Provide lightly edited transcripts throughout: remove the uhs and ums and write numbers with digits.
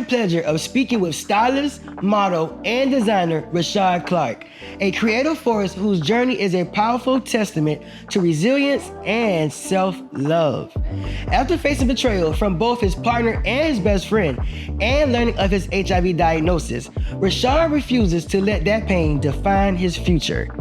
the pleasure of speaking with stylist, model, and designer Rashad Clark, a creative force whose journey is a powerful testament to resilience and self-love. After facing betrayal from both his partner and his best friend, and learning of his HIV diagnosis, Rashad refuses to let that pain define his future.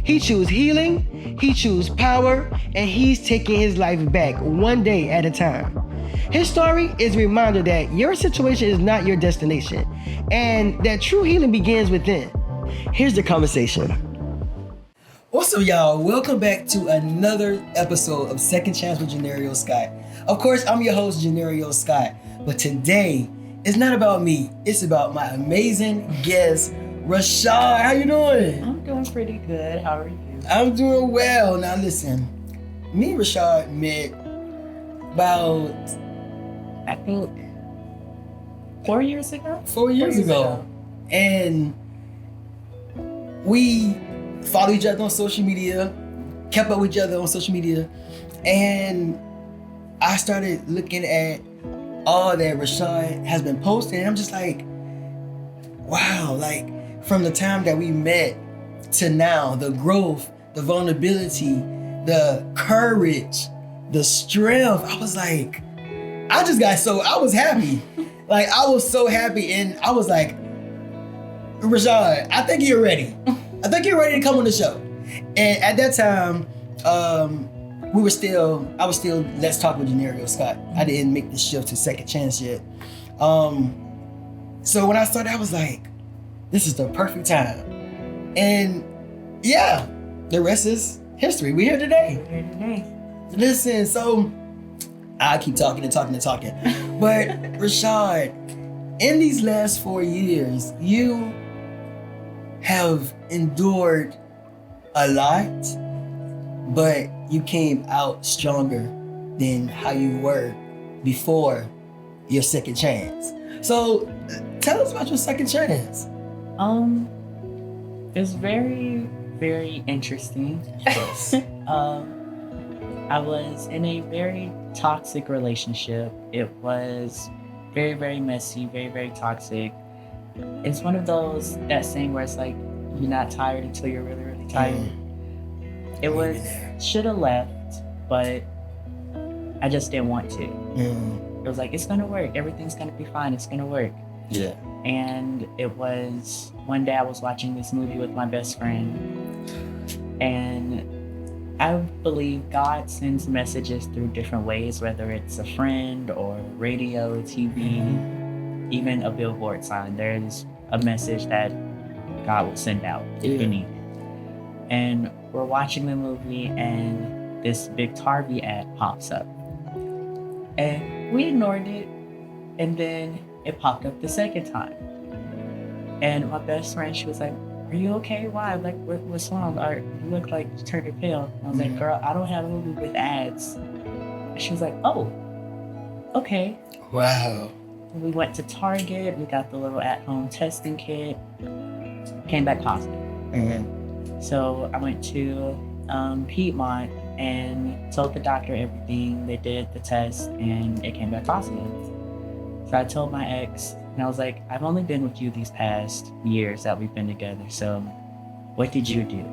He chooses healing, he chooses power, and he's taking his life back one day at a time. His story is a reminder that your situation is not your destination, and that true healing begins within. Here's the conversation. What's up, y'all? Welcome back to another episode of Second Chance with Johneri'o Scott. Of course, I'm your host, Johneri'o Scott, but today, it's not about me. It's about my amazing guest, Rashad. How you doing? I'm doing pretty good. How are you? I'm doing well. Now listen, me and Rashad met about, I think 4 years ago? 4 years ago. And we follow each other on social media, kept up with each other on social media, and I started looking at all that Rashad has been posting, and I'm just like, wow, like from the time that we met to now, the growth, the vulnerability, the courage, the strength, I was like, I was happy. Like, I was so happy, and I was like, Rashad, I think you're ready. I think you're ready to come on the show. And at that time, I was still Let's Talk with Johneri'o Scott. I didn't make the shift to Second Chance yet. So when I started, I was like, this is the perfect time. And yeah, the rest is history. We're here today. Listen, so I keep talking. But Rashad, in these last 4 years, you have endured a lot, but you came out stronger than how you were before your second chance. So tell us about your second chance. It's very, very interesting. Yes. I was in a very toxic relationship. It was very, very messy, very, very toxic. It's one of those, that saying where it's like, you're not tired until you're really, really tired. It was, should have left, but I just didn't want to. It was like, it's gonna work. Everything's gonna be fine. It's gonna work. Yeah. And it was, one day I was watching this movie with my best friend, and I believe God sends messages through different ways, whether it's a friend or radio, TV, even a billboard sign. There's a message that God will send out if you need it. And we're watching the movie, and this big Tarby ad pops up. And we ignored it, and then it popped up the second time. And my best friend, she was like, "Are you okay? Why? Like, what's wrong? You look like you turned pale." I was like, "Girl, I don't have a movie with ads." And she was like, "Oh, okay." Wow. We went to Target. We got the little at-home testing kit. Came back positive. So I went to Piedmont and told the doctor everything. They did the test, and it came back positive. So I told my ex, and I was like, "I've only been with you these past years that we've been together, so what did you do?"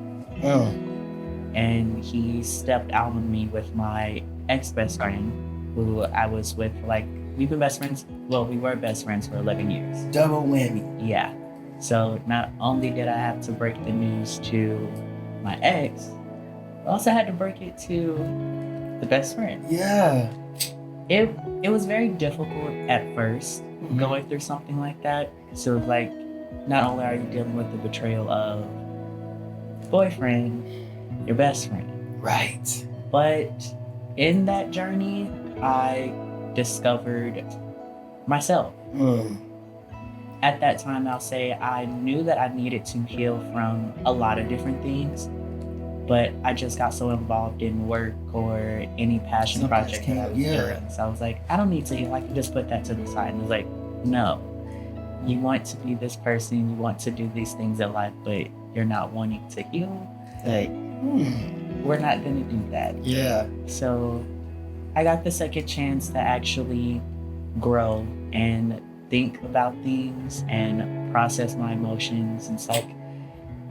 And he stepped out on me with my ex-best friend, who I was with, like, we've been best friends, well, we were best friends for 11 years. Double whammy. Yeah. So not only did I have to break the news to my ex, I also had to break it to the best friend. Yeah. It was very difficult at first, going through something like that. So like, not only are you dealing with the betrayal of boyfriend, your best friend. Right. But in that journey, I discovered myself. At that time, I'll say I knew that I needed to heal from a lot of different things, but I just got so involved in work or any passion project that I was doing. So I was like, I don't need to heal. I can just put that to the side. And it was like, no, you want to be this person, you want to do these things in life, but you're not wanting to heal. Like, we're not going to do that. Yeah. So I got the second chance to actually grow, and think about things and process my emotions. It's like,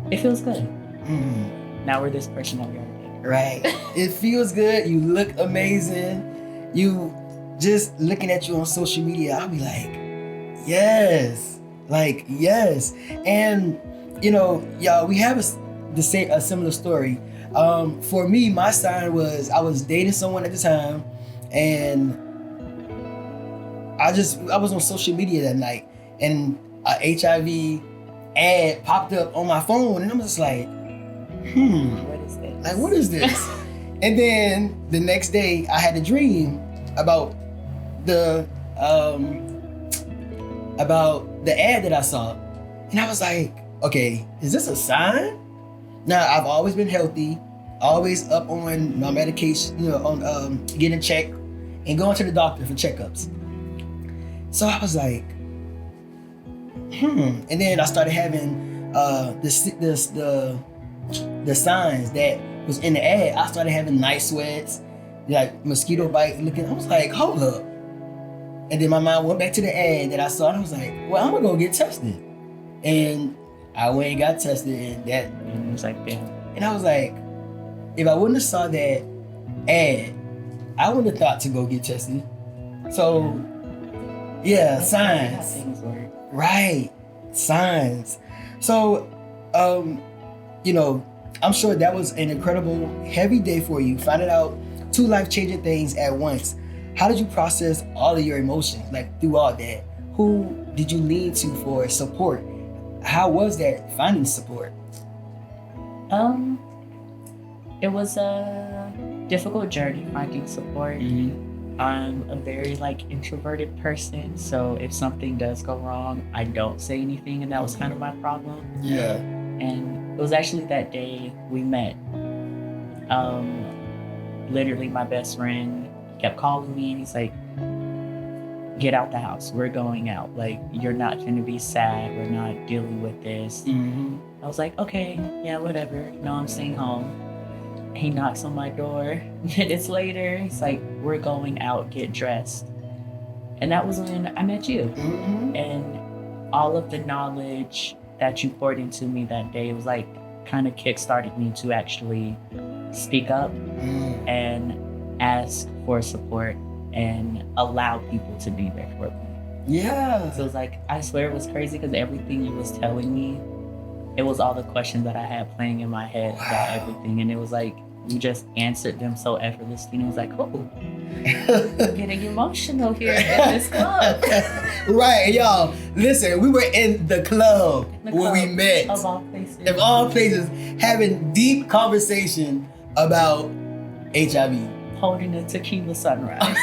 it feels good. Now we're this person that we are today. Right. It feels good. You look amazing. You just looking at you on social media, I'll be like, yes. Like, yes. And, y'all, we have a similar story. For me, my sign was I was dating someone at the time, and I was on social media that night, and a HIV ad popped up on my phone, and I'm just like, What is this? like, what is this? And then the next day, I had a dream about the ad that I saw, and I was like, okay, is this a sign? Now, I've always been healthy, always up on my medication, on getting checked and going to the doctor for checkups. So I was like, and then I started having the signs that was in the ad. I started having night sweats, like mosquito bite looking. I was like, hold up. And then my mind went back to the ad that I saw, and I was like, well, I'm gonna go get tested. And I went and got tested, and it was like, damn. And I was like, if I wouldn't have saw that ad, I wouldn't have thought to go get tested. So, yeah, signs. How things work. Right, signs. So, I'm sure that was an incredible, heavy day for you, finding out 2 life-changing things at once. How did you process all of your emotions, like through all that? Who did you lean to for support? How was that finding support? It was a difficult journey finding support. I'm a very introverted person, so if something does go wrong, I don't say anything, and that was kind of my problem. Yeah. And it was actually that day we met. Literally my best friend kept calling me, and he's like, get out the house, we're going out. Like, you're not going to be sad, we're not dealing with this. I was like, okay, yeah, whatever. No, I'm staying home. He knocks on my door. Minutes later, he's like, we're going out, get dressed. And that was when I met you. And all of the knowledge that you poured into me that day was kind of kickstarted me to actually speak up and ask for support and allow people to be there for me. Yeah. So it was I swear it was crazy, because everything you was telling me, it was all the questions that I had playing in my head about everything. And it was you just answered them so effortlessly. And it was oh, I'm getting emotional here in this club. Right, y'all. Listen, we were in the club where we met. Of all places. Of all places, having deep conversation about HIV. Holding a tequila sunrise.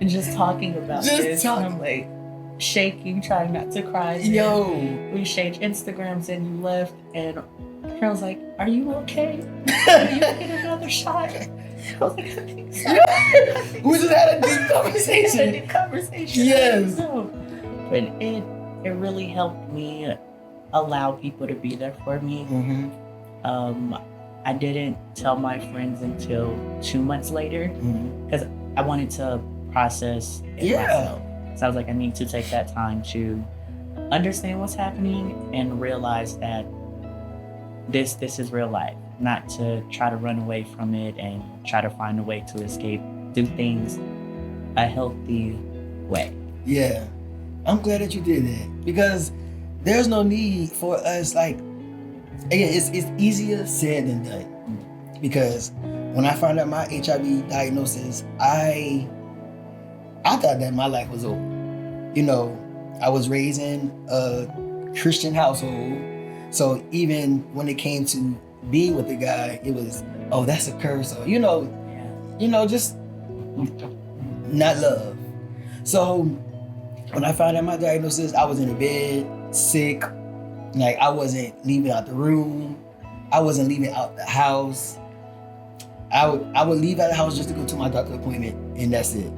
And just talking about this. And I'm shaking, trying not to cry. Yo. We exchanged Instagrams and you left, and I was like, are you okay? Are you get another shot? I was like, I think so. We just had a deep conversation. Yes. But it really helped me allow people to be there for me. I didn't tell my friends until 2 months later, because I wanted to process it myself. So I was I need to take that time to understand what's happening and realize that this is real life, not to try to run away from it and try to find a way to escape. Do things a healthy way. Yeah. I'm glad that you did that, because there's no need for us, again, it's easier said than done. Because when I found out my HIV diagnosis, I thought that my life was over. I was raised in a Christian household, so even when it came to being with the guy, it was, oh, that's a curse, or just not love. So when I found out my diagnosis, I was in a bed, sick. I wasn't leaving out the room. I wasn't leaving out the house. I would leave out the house just to go to my doctor appointment, and that's it.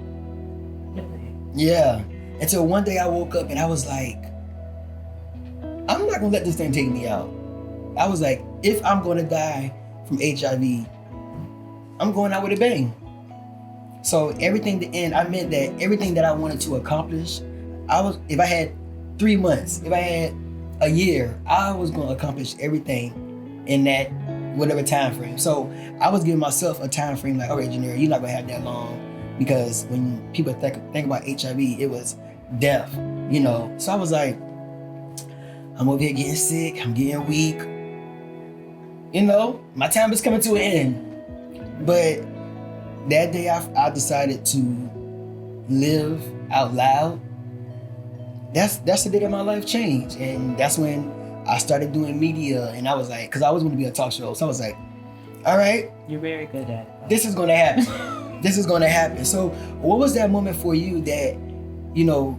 Yeah. Until one day I woke up and I was like, I'm not gonna let this thing take me out. I was like, if I'm gonna die from HIV, I'm going out with a bang. So everything to end, I meant that everything that I wanted to accomplish, if I had 3 months, if I had a year, I was going to accomplish everything in that whatever time frame. So I was giving myself a time frame like, all right, Johneri'o, you're not going to have that long, because when people think about HIV, it was death, you know. So I was like, I'm over here getting sick, I'm getting weak, you know, my time is coming to an end. But that day I decided to live out loud. That's the day that my life changed. And that's when I started doing media. And I was like, because I always wanted to be a talk show. So I was like, all right. You're very good at it. This is going to happen. This is going to happen. So what was that moment for you that, you know,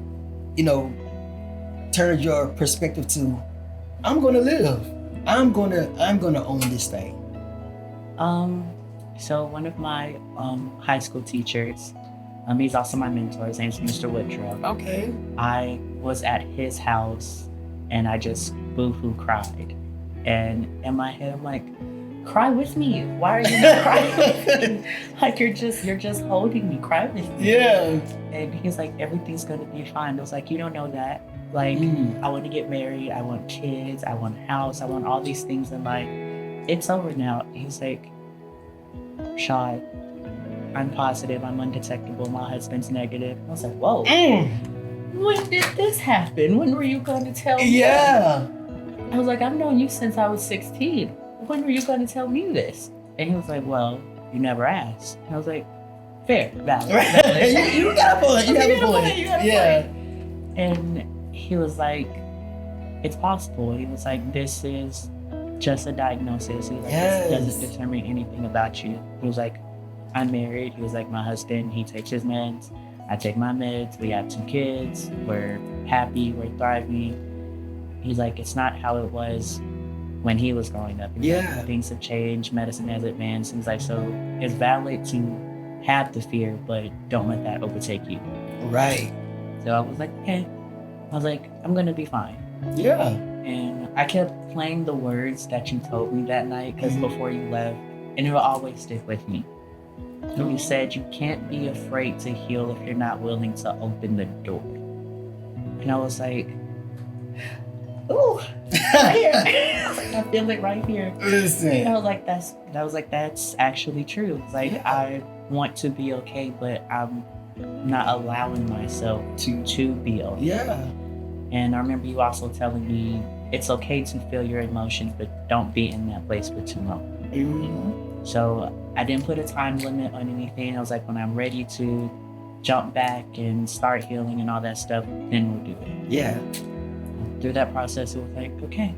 turned your perspective to, I'm going to live. I'm going to own this thing. So one of my high school teachers, he's also my mentor. His name's Mr. Woodrow. Okay. I was at his house and I just boo-hoo cried. And in my head, I'm like, cry with me. Why are you not crying with me? Like, you're just holding me. Cry with me. Yeah. And he's like, everything's going to be fine. I was like, you don't know that. Like, I want to get married. I want kids. I want a house. I want all these things in life. It's over now. He's like, Rashad, I'm positive. I'm undetectable. My husband's negative. I was like, whoa. When did this happen? When were you going to tell me? Yeah. I was like, I've known you since I was 16. When were you going to tell me this? And he was like, well, you never asked. And I was like, fair, valid. You got a point. You have a point. Yeah. And he was like, it's possible. He was like, this is just a diagnosis. He was like, Yes. This doesn't determine anything about you. He was like, I'm married. He was like, my husband, he takes his meds. I take my meds. We have 2 kids. We're happy. We're thriving. He's like, it's not how it was when he was growing up. He's like, things have changed. Medicine has advanced. He's like, so it's valid to have the fear, but don't let that overtake you. Right. So I was like, okay. I was like, I'm going to be fine. Yeah. And I kept playing the words that you told me that night, because before you left, and it will always stick with me. And you said you can't be afraid to heal if you're not willing to open the door. And I was like, ooh, right here. I feel it right here. Listen. And I was like, that's actually true. It's like, I want to be okay, but I'm not allowing myself to be okay. Yeah. And I remember you also telling me it's okay to feel your emotions, but don't be in that place for too long. So I didn't put a time limit on anything. I was like, when I'm ready to jump back and start healing and all that stuff, then we'll do it. Yeah. Through that process, it was like, okay,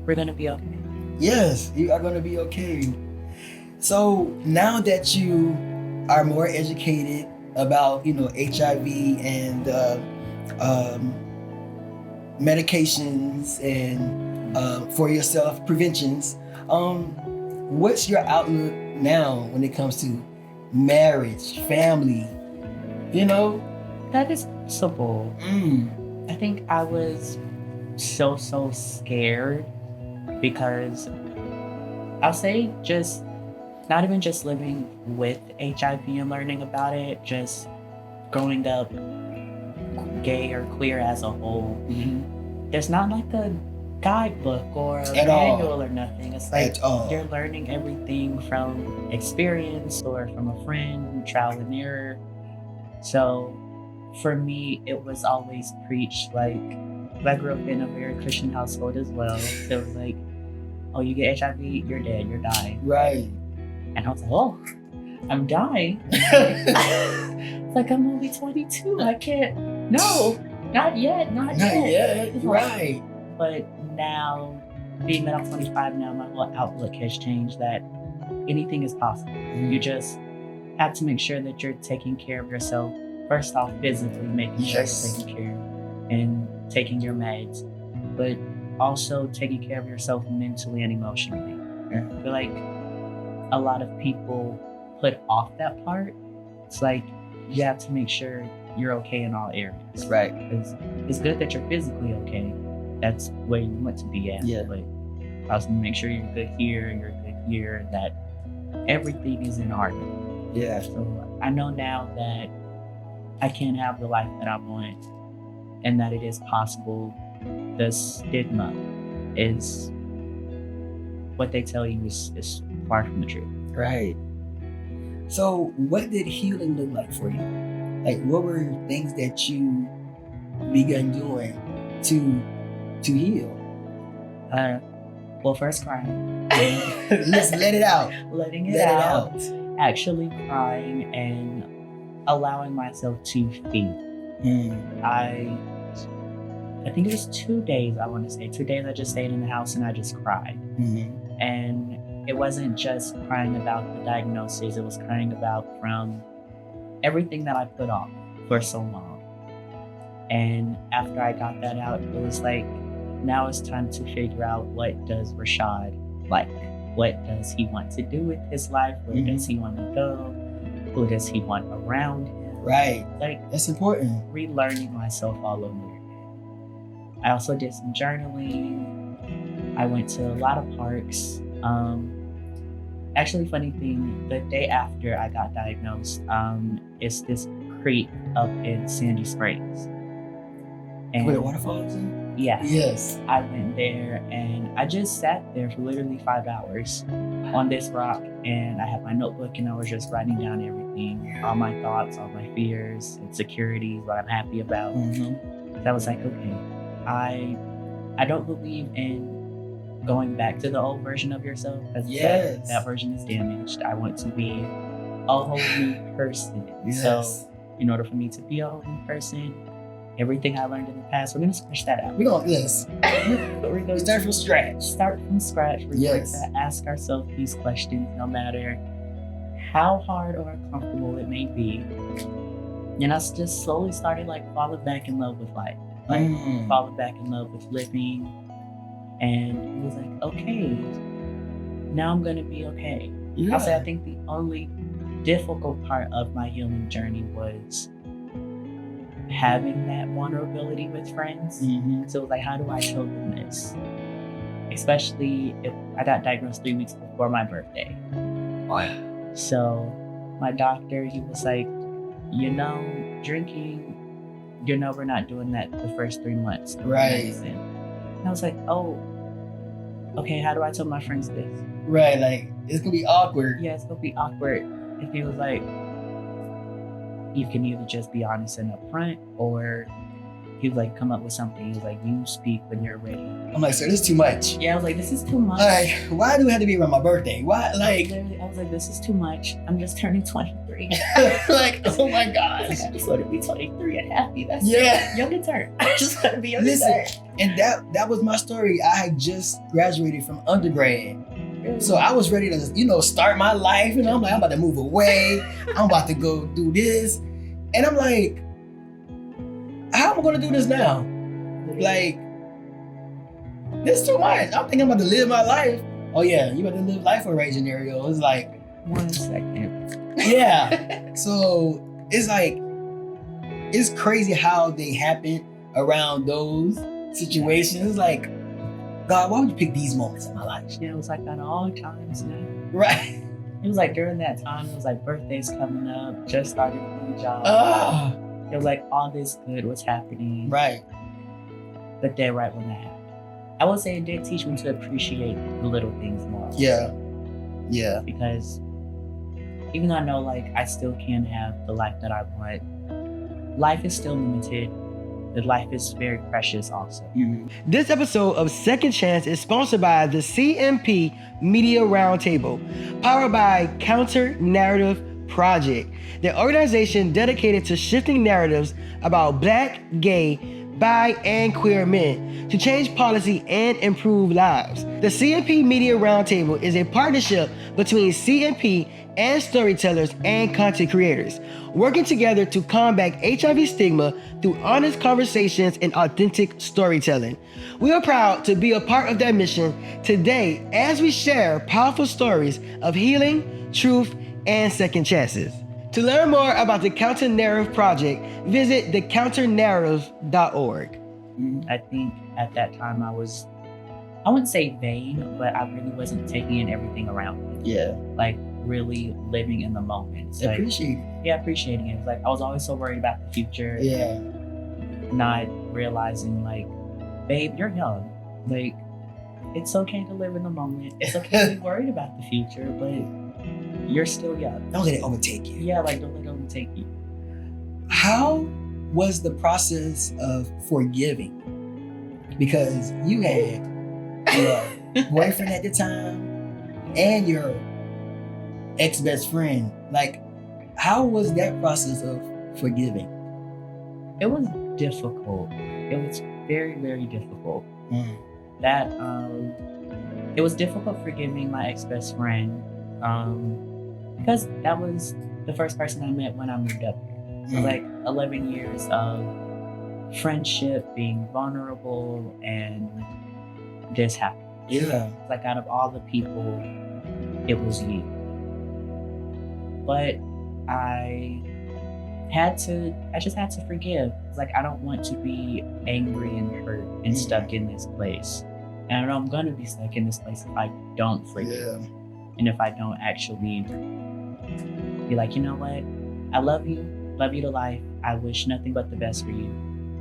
we're going to be okay. Yes, you are going to be okay. So now that you are more educated about, HIV and medications and for yourself, preventions, what's your outlook now when it comes to marriage, family, That is simple. I think I was so scared because I'll say just not even just living with HIV and learning about it, just growing up gay or queer as a whole. There's not like a guidebook or a manual or nothing. It's like you're learning everything from experience or from a friend, trial and error. So for me, it was always preached, like, I grew up in a very Christian household as well. So it was like, oh, you get HIV, you're dead, you're dying. Right. And I was like, oh, I'm dying. It's like, I'm only 22. I can't. No, not yet. Not yet. Right. But now, being that I'm 25 now, my whole outlook has changed that anything is possible. You just have to make sure that you're taking care of yourself. First off, physically, making sure you're taking care and taking your meds, but also taking care of yourself mentally and emotionally. I feel like a lot of people put off that part. It's like you have to make sure you're okay in all areas. Right. Because it's good that you're physically okay. That's where you want to be at. Yeah. But also make sure you're good here, that everything is in harmony. Yeah. So I know now that I can't have the life that I want and that it is possible. The stigma is what they tell you is far from the truth. Right. So what did healing look like for you? Like, what were things that you began doing to heal? Well, first crying. Let's let it out. Letting it Let out. it out. Actually crying and allowing myself to feel. I think it was 2 days, I want to say. 2 days I just stayed in the house and I just cried. And it wasn't just crying about the diagnosis, it was crying about from everything that I put off for so long. And after I got that out, it was like, now it's time to figure out, what does Rashad like? What does he want to do with his life? Where does he want to go? Who does he want around him? Right. Like, That's important. relearning myself all over again. I also did some journaling. I went to a lot of parks. Actually, funny thing, the day after I got diagnosed, it's this creek up in Sandy Springs. And Where the waterfalls? yeah, Yes. I went there and I just sat there for literally 5 hours on this rock, and I had my notebook and I was just writing down everything, all my thoughts, all my fears, insecurities, what I'm happy about. I was like, okay, I don't believe in going back to the old version of yourself, because Yes. that version is damaged. I want to be a whole new person. Yes. So in order for me to be a whole new person, everything I learned in the past, we're gonna scratch that out. We're going, yes. We're gonna Start from scratch. start from scratch. We're Yes. going to ask ourselves these questions, no matter how hard or uncomfortable it may be. And I just slowly started like falling back in love with life, like falling back in love with living. And it was like, okay, now I'm gonna be okay. I'll say I think the only difficult part of my healing journey was having that vulnerability with friends. So it was like, how do I show them this? Especially if I got diagnosed 3 weeks before my birthday. Wow. So my doctor, he was like, drinking, we're not doing that the first 3 months. of Right. medicine. And I was like, oh, okay, how do I tell my friends this? Right, like, it's gonna be awkward. Yeah, it's gonna be awkward. And he was like, you can either just be honest and upfront, or he was like, come up with something. He was like, you speak when you're ready. I'm like, sir, this is too much. Yeah, I was like, this is too much. Like, why do it have to be around my birthday? Why, like, Literally, I was like, this is too much. I'm just turning 23. like, oh my I was gosh. like, I just want to be 23 and happy. That's Yeah. young and turn. I just want to be young and Listen, turn. and that was my story. I had just graduated from undergrad. So I was ready to, start my life. And I'm like, I'm about to move away. I'm about to go do this. And I'm like, how am I going to do this now? Like, this is too much. I'm thinking I'm about to live my life. Oh yeah, you about to live life, all right, Johneri'o. It's like, 1 second. yeah. So it's like, it's crazy how they happen around those situations. It's like, God, why would you pick these moments in my life? Yeah, it was like that all times now. Right. It was like during that time, it was like birthdays coming up, just started a new job. Ah, It was like all this good was happening. right. But then right when that happened, I would say it did teach me to appreciate the little things more. Yeah. Yeah. Because even though I know like I still can have the life that I want, life is still limited. The life is very precious also. This episode of Second Chance is sponsored by the CMP Media Roundtable, powered by Counter Narrative Project, the organization dedicated to shifting narratives about Black, gay, bi, and queer men to change policy and improve lives. The CMP Media Roundtable is a partnership between CMP and storytellers and content creators, working together to combat HIV stigma through honest conversations and authentic storytelling. We are proud to be a part of that mission today as we share powerful stories of healing, truth, and second chances. To learn more about the Counter Narrative Project, visit thecounternarrative.org. I think at that time I wouldn't say vain, but I really wasn't taking in everything around me. Yeah. Like really living in the moment. It's like, Appreciate it. yeah, appreciating it. It's like I was always so worried about the future. Yeah. not realizing like, babe, you're young. Like, it's okay to live in the moment. It's okay to be worried about the future, but you're still young. Don't let it overtake you. Yeah, like don't let it overtake you. How was the process of forgiving? Because you had your boyfriend at the time and your ex-best friend. Like, how was that process of forgiving? It was difficult. It was very, very difficult. That it was difficult forgiving my ex-best friend because that was the first person I met when I moved up here. It was like 11 years of friendship, being vulnerable, and this happened. Yeah. Like, out of all the people, it was you. But I just had to forgive. It's like, I don't want to be angry and hurt and stuck in this place. And I know I'm gonna be stuck in this place if I don't forgive. And if I don't actually be like, you know what? I love you to life. I wish nothing but the best for you.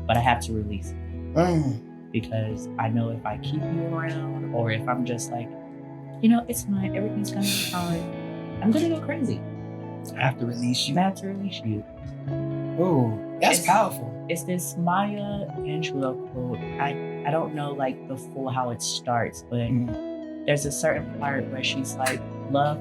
But I have to release it. Because I know if I keep you around, or if I'm just like, you know, it's fine, everything's gonna be fine, I'm gonna go crazy. I have to release you. I have to release you. Oh, that's powerful. It's this Maya Angelou quote. I don't know like the full how it starts, but there's a certain part where she's like, love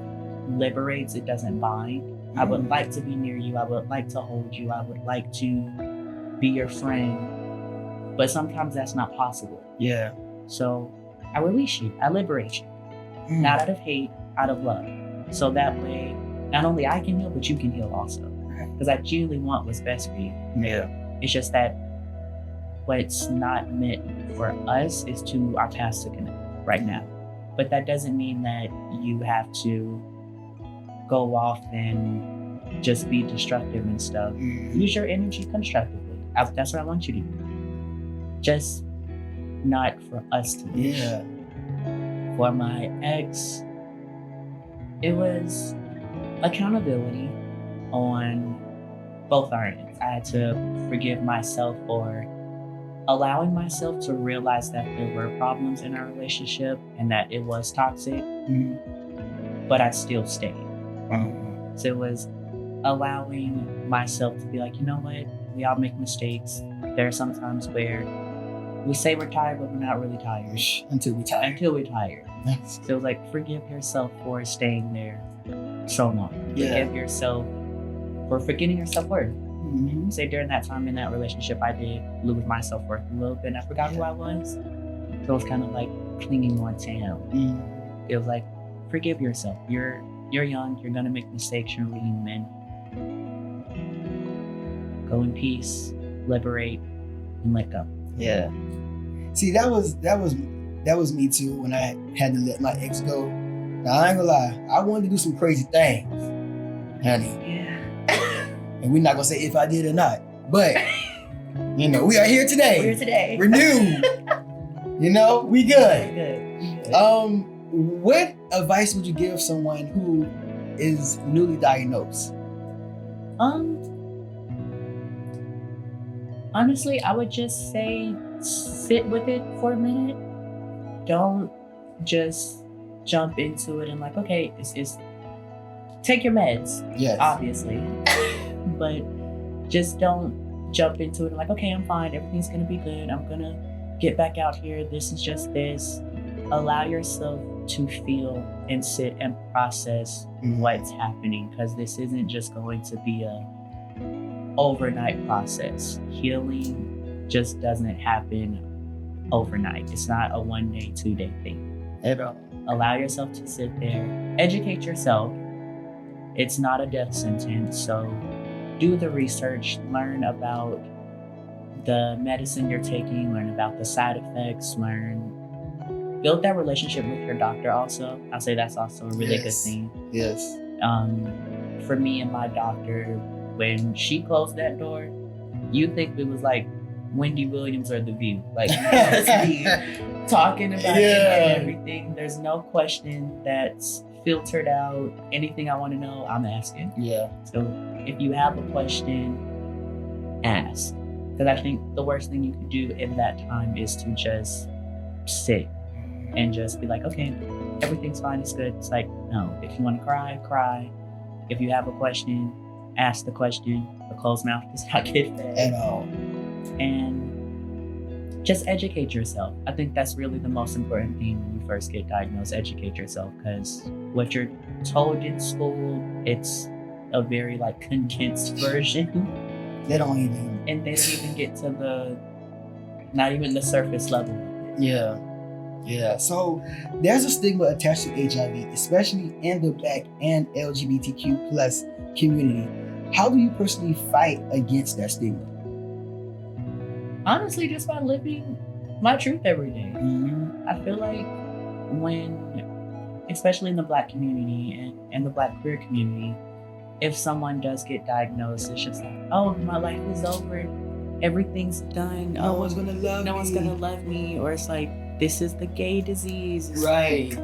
liberates, it doesn't bind. I would like to be near you. I would like to hold you. I would like to be your friend. But sometimes that's not possible. Yeah. So I release you. I liberate you. Not out of hate, out of love. So that way, not only I can heal, but you can heal also. Because I genuinely want what's best for you. Yeah. It's just that what's not meant for us is to our past to connect right now. But that doesn't mean that you have to go off and just be destructive and stuff. Use your energy constructively. That's what I want you to do. Just not for us to do. Yeah. For my ex, it was accountability on both our ends. I had to forgive myself for allowing myself to realize that there were problems in our relationship and that it was toxic, but I still stayed. So it was allowing myself to be like, you know what? We all make mistakes. There are some times where we say we're tired, but we're not really tired. Until we're tired. So it was like, forgive yourself for staying there so long. Yeah. Forgive yourself for forgetting your self-worth. Say during that time in that relationship, I did lose my self-worth a little bit and I forgot who I was. So it was kind of like clinging on to him. It was like, forgive yourself. You're young, you're gonna make mistakes, you're only human. Go in peace, liberate, and let go. Yeah. See, that was me too when I had to let my ex go. Now I ain't gonna lie, I wanted to do some crazy things, honey. Yeah. And we're not gonna say if I did or not. But you know, we are here today. We're here today. Renewed. You know, we good. Good. What advice would you give someone who is newly diagnosed? Honestly, I would just say sit with it for a minute. Don't just jump into it and like, okay, it's take your meds. Yes. Obviously. But just don't jump into it and like, okay, I'm fine, everything's gonna be good, I'm gonna get back out here, this is just this. Allow yourself to feel and sit and process what's happening, because this isn't just going to be a overnight process. Healing just doesn't happen overnight. It's not a 1 day, 2 day thing At all. Allow yourself to sit there, educate yourself. It's not a death sentence, so do the research, learn about the medicine you're taking, learn about the side effects, build that relationship with your doctor also. I'll say that's also a really good thing. Yes. For me and my doctor, when she closed that door, you think it was like Wendy Williams or The View. Like, just be talking about it and everything. There's no question that's filtered out. Anything I want to know, I'm asking. Yeah. So if you have a question, ask. Because I think the worst thing you could do in that time is to just sit and just be like, okay, everything's fine, it's good. It's like, no, if you want to cry, cry. If you have a question, ask the question. A closed mouth does not get fed. At all. And just educate yourself. I think that's really the most important thing when you first get diagnosed. Educate yourself, because what you're told in school, it's a very like condensed version. They don't even. And they don't even get to not even the surface level. Yeah. Yeah. So there's a stigma attached to HIV, especially in the Black and LGBTQ plus community. How do you personally fight against that stigma? Honestly, just by living my truth every day. Mm-hmm. I feel like when, especially in the Black community and the Black queer community, if someone does get diagnosed, it's just like, oh, my life is over. Everything's done. No one's gonna love me. No one's gonna love me. Or it's like, this is the gay disease. It's Right. like,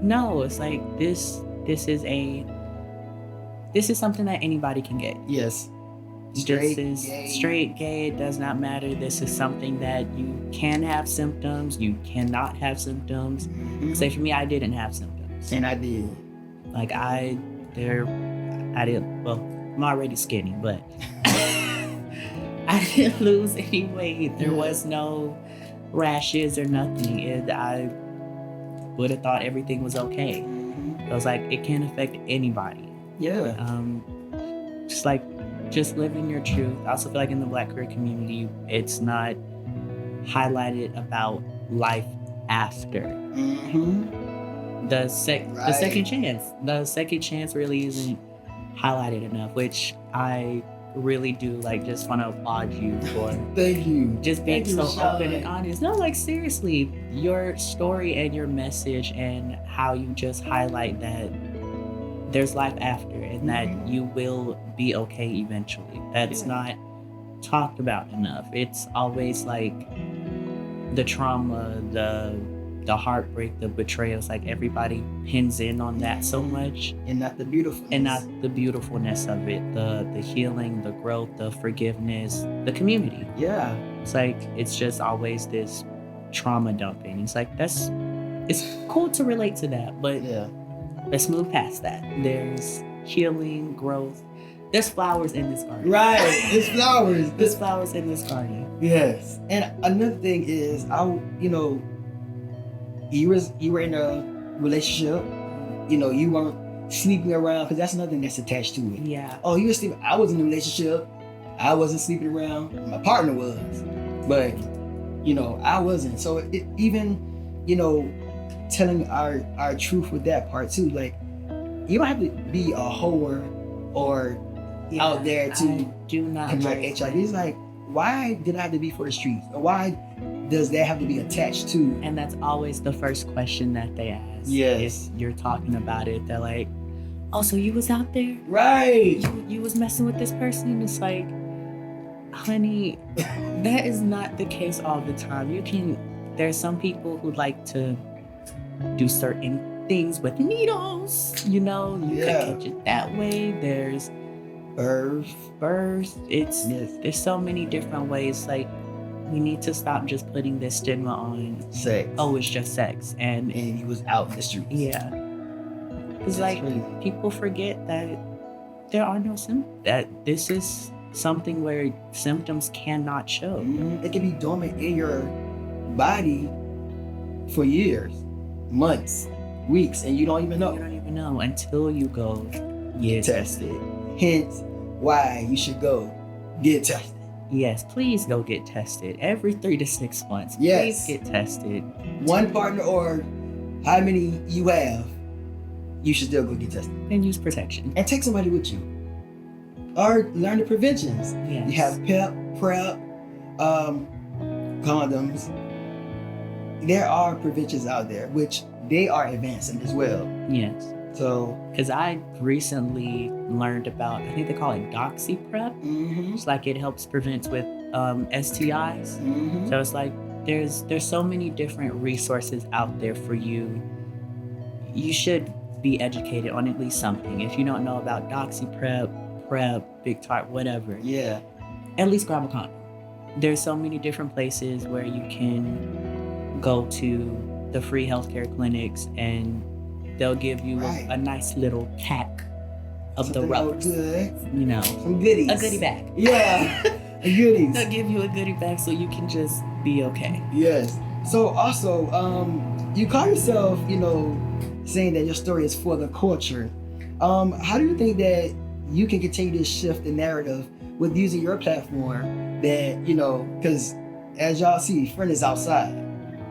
no, it's like this is something that anybody can get. Yes. This is gay. straight, gay, it does not matter. This is something that you can have symptoms, you cannot have symptoms. Mhm. Say for me, I didn't have symptoms. And I did. Like I didn't, well, I'm already skinny, but I didn't lose any weight. There was no rashes or nothing. I would have thought everything was okay. I was like, it can't affect anybody. Yeah. Just living your truth. I also feel like in the Black queer community, it's not highlighted about life after. Mm-hmm. The second chance. The second chance really isn't highlighted enough, which I really do just want to applaud you for. Thank you. Just being Thank you, so Rashad. open and honest. No, seriously, your story and your message and how you just highlight that there's life after and that you will be okay eventually. That's not talked about enough. It's always the trauma, the heartbreak, the betrayal. It's like everybody pins in on that so much. And not the beautiful. And not the beautifuln's of it, the healing, the growth, the forgiveness, the community. Yeah. It's just always this trauma dumping. It's it's cool to relate to that, but Yeah. let's move past that. There's healing, growth. There's flowers in this garden. Right. It's flowers. There's flowers in this garden. Yes. And another thing is, you were in a relationship. You weren't sleeping around, because that's another thing that's attached to it. Yeah. Oh, you were sleeping. I was in a relationship. I wasn't sleeping around. My partner was, but I wasn't. So telling our truth with that part too. You don't have to be a whore or out there to I do not contract like HIV. It's why did I have to be for the streets? Or why does that have to be attached to? And that's always the first question that they ask. Yes. If you're talking about it, they're like, oh, so you was out there? Right. You was messing with this person? It's like, honey, that is not the case all the time. There's some people who like to do certain things with needles. You can catch it that way. There's birth. There's so many different ways. We need to stop just putting this stigma on Sex. oh, it's just sex. And he was out in the streets. yeah. It's crazy. People forget that there are no symptoms. That this is something where symptoms cannot show. It can be dormant in your body for years, months, weeks, and you don't even know. You don't even know until you go Get tested. Hence why you should go get tested. Yes, please go get tested every 3 to 6 months. Yes. Please get tested. One partner or how many you have, you should still go get tested. And use protection. And take somebody with you. Or learn the preventions. Yes. You have PrEP, condoms. There are preventions out there, which they are advancing as well. Yes. So, because I recently learned about, I think they call it doxyprep. It's it helps prevent with STIs. So it's there's so many different resources out there for you. You should be educated on at least something. If you don't know about doxyprep, PrEP, Big Tart, whatever, yeah. at least grab a condom. there's so many different places where you can go to the free healthcare clinics, and they'll give you Right. a nice little pack of Something the rubbers. good. You know, Some goodies. a goodie bag. Yeah. The goodies. They'll give you a goodie bag so you can just be okay. Yes. So also, you call yourself, saying that your story is for the culture. How do you think that you can continue to shift the narrative with using your platform that, because as y'all see, friend is outside.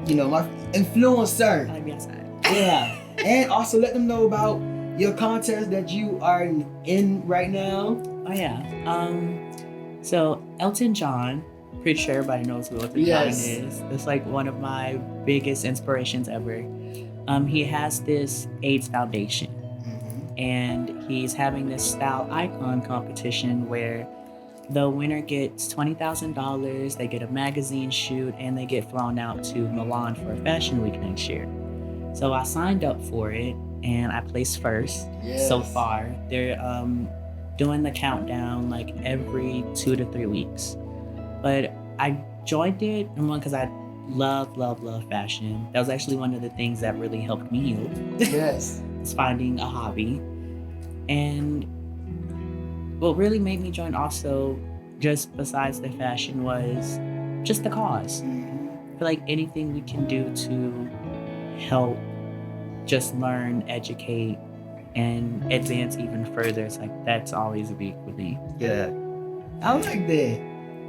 My influencer. I like be outside. Yeah. And also let them know about your contest that you are in right now. Oh yeah. So Elton John, pretty sure everybody knows who Elton Yes. John is. It's like one of my biggest inspirations ever. He has this AIDS foundation, and he's having this style icon competition where the winner gets $20,000, they get a magazine shoot, and they get flown out to Milan for a fashion week next year. So I signed up for it, and I placed first so Yes. far. They're doing the countdown like every 2 to 3 weeks. But I joined it, one, because I love fashion. That was actually one of the things that really helped me heal. Yes. Was finding a hobby. And what really made me join also, just besides the fashion, was just the cause. I feel like anything we can do to help just learn, educate, and advance even further, it's like that's always a big with me. Yeah. I like that.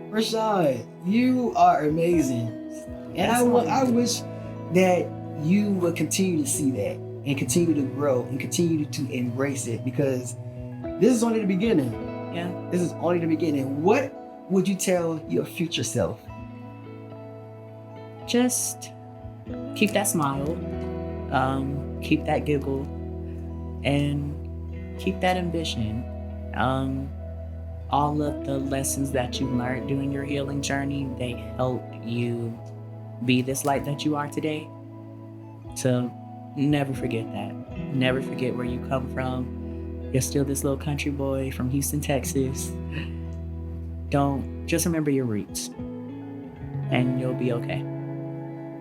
Rashad, you are amazing. And I wish that you would continue to see that and continue to grow and continue to embrace it, because this is only the beginning. Yeah. This is only the beginning. What would you tell your future self? Just keep that smile, keep that giggle, and keep that ambition. All of the lessons that you learned during your healing journey, they helped you be this light that you are today. So never forget that. Never forget where you come from. You're still this little country boy from Houston, Texas. Just remember your roots, and you'll be okay.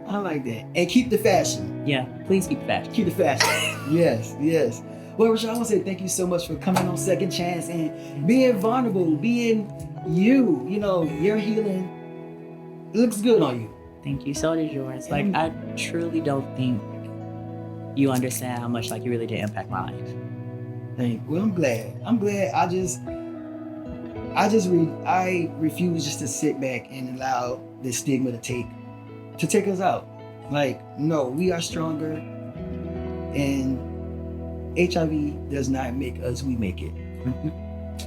I like that. And keep the fashion. Yeah, please keep that. Keep the fashion. Yes, yes. Well, Rashad, I want to say thank you so much for coming on Second Chance and being vulnerable, being you. Your healing looks good on you. Thank you. So did yours. Like, I truly don't think you understand how much you really did impact my life. Well, I'm glad. I refuse just to sit back and allow this stigma to take us out. No, we are stronger, and HIV does not make us, we make it.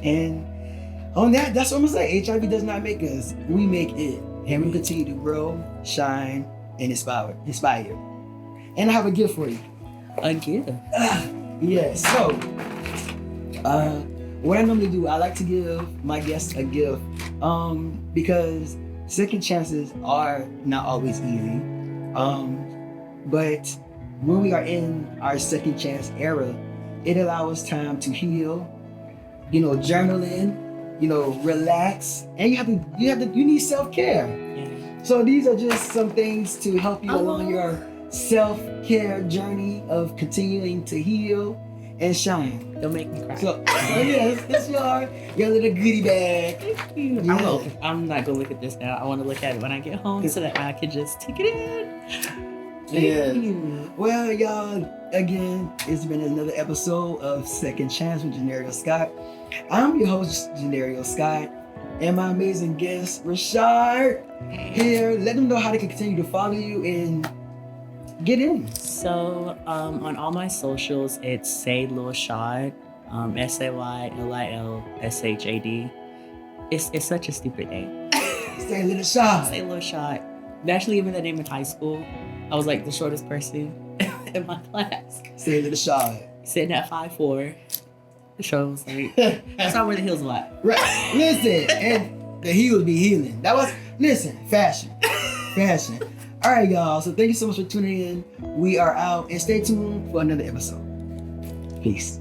And on that's what I'm gonna say. HIV does not make us, we make it. And we continue to grow, shine, and inspire. And I have a gift for you. A gift? Yes. So, what I normally do, I like to give my guests a gift, because second chances are not always easy. But when we are in our second chance era, it allows us time to heal, journaling, relax, and you need self-care. Yeah. So these are just some things to help you along your self-care journey of continuing to heal and shine. Don't make me cry. So yes, this is your little goodie bag. Thank you. Yeah. I'm not gonna look at this now. I want to look at it when I get home so that I can just take it in. Thank you. Well, y'all, again, it's been another episode of Second Chance with Johneri'o Scott. I'm your host, Johneri'o Scott, and my amazing guest, Rashad, here. Let them know how they can continue to follow you and get in. So, on all my socials, it's Say Lil Shad, SayLilShad. It's such a stupid name. Say Little Shad. Say Lil Shad. They actually gave me that name in high school. I was the shortest person in my class. Say Little Shad. Sitting at 5'4". The show was that's not where the heels a lot. Right. Listen, and the heels be healing. Fashion. All right, y'all. So thank you so much for tuning in. We are out, and stay tuned for another episode. Peace.